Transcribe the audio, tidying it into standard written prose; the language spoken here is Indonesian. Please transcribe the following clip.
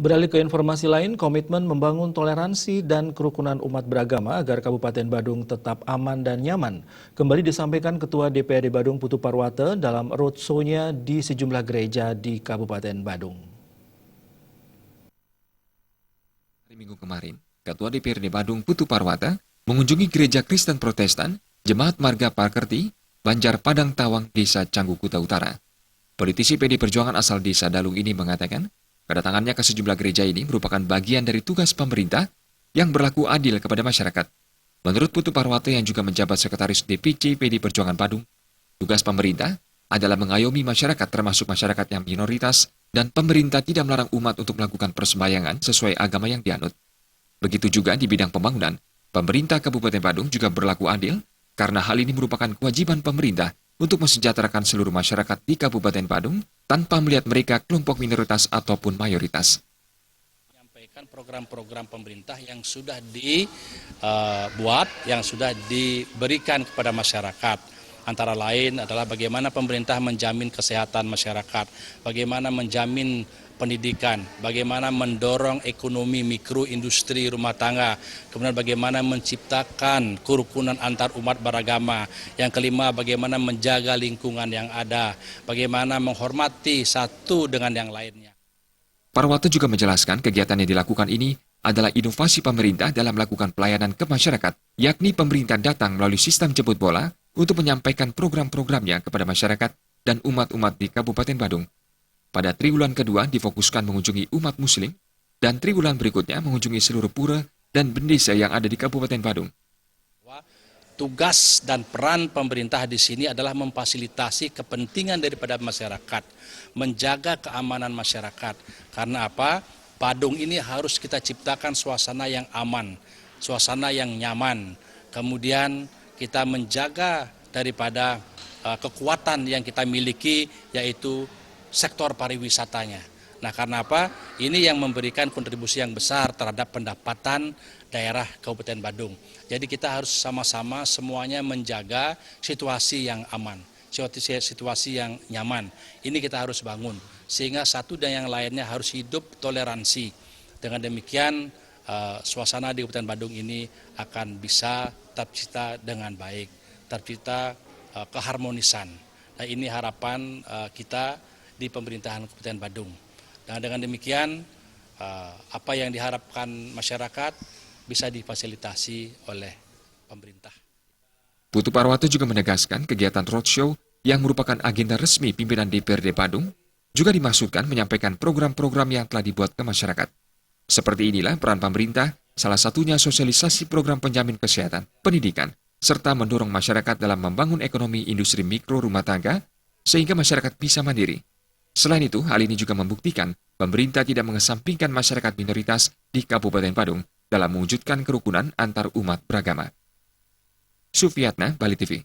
Beralih ke informasi lain, komitmen membangun toleransi dan kerukunan umat beragama agar Kabupaten Badung tetap aman dan nyaman kembali disampaikan Ketua DPRD Badung Putu Parwata dalam roadshow-nya di sejumlah gereja di Kabupaten Badung. Hari Minggu kemarin, Ketua DPRD Badung Putu Parwata mengunjungi gereja Kristen Protestan Jemaat Marga Pakerti, Banjar Padang Tawang, Desa Canggu Kuta Utara. Politisi PD Perjuangan asal Desa Dalung ini mengatakan, kedatangannya ke sejumlah gereja ini merupakan bagian dari tugas pemerintah yang berlaku adil kepada masyarakat. Menurut Putu Parwata yang juga menjabat Sekretaris DPC PD Perjuangan Badung, tugas pemerintah adalah mengayomi masyarakat termasuk masyarakat yang minoritas dan pemerintah tidak melarang umat untuk melakukan persembahyangan sesuai agama yang dianut. Begitu juga di bidang pembangunan, pemerintah Kabupaten Badung juga berlaku adil karena hal ini merupakan kewajiban pemerintah untuk mensejahterakan seluruh masyarakat di Kabupaten Badung tanpa melihat mereka kelompok minoritas ataupun mayoritas. Menyampaikan program-program pemerintah yang sudah dibuat, yang sudah diberikan kepada masyarakat. Antara lain adalah bagaimana pemerintah menjamin kesehatan masyarakat, bagaimana menjamin pendidikan, bagaimana mendorong ekonomi mikro, industri, rumah tangga, kemudian bagaimana menciptakan kerukunan antar umat beragama, yang kelima bagaimana menjaga lingkungan yang ada, bagaimana menghormati satu dengan yang lainnya. Parwata juga menjelaskan kegiatan yang dilakukan ini adalah inovasi pemerintah dalam melakukan pelayanan ke masyarakat, yakni pemerintah datang melalui sistem jemput bola untuk menyampaikan program-programnya kepada masyarakat dan umat-umat di Kabupaten Badung. Pada triwulan kedua difokuskan mengunjungi umat muslim, dan triwulan berikutnya mengunjungi seluruh pura dan bendesa yang ada di Kabupaten Badung. Tugas dan peran pemerintah di sini adalah memfasilitasi kepentingan daripada masyarakat, menjaga keamanan masyarakat. Karena apa? Badung ini harus kita ciptakan suasana yang aman, suasana yang nyaman. Kemudian kita menjaga daripada kekuatan yang kita miliki, yaitu sektor pariwisatanya. Nah, karena apa? Ini yang memberikan kontribusi yang besar terhadap pendapatan daerah Kabupaten Badung. Jadi kita harus sama-sama semuanya menjaga situasi yang aman, situasi yang nyaman. Ini kita harus bangun, sehingga satu dan yang lainnya harus hidup toleransi. Dengan demikian, suasana di Kabupaten Badung ini akan bisa tercipta dengan baik, tercipta keharmonisan. Nah, ini harapan kita di pemerintahan Kabupaten Badung. Dan dengan demikian, apa yang diharapkan masyarakat bisa difasilitasi oleh pemerintah. Putu Parwata juga menegaskan kegiatan roadshow yang merupakan agenda resmi pimpinan DPRD Badung juga dimaksudkan menyampaikan program-program yang telah dibuat ke masyarakat. Seperti inilah peran pemerintah, salah satunya sosialisasi program penjamin kesehatan, pendidikan, serta mendorong masyarakat dalam membangun ekonomi industri mikro rumah tangga sehingga masyarakat bisa mandiri. Selain itu, hal ini juga membuktikan pemerintah tidak mengesampingkan masyarakat minoritas di Kabupaten Badung dalam mewujudkan kerukunan antar umat beragama. Sufiatna, Bali TV.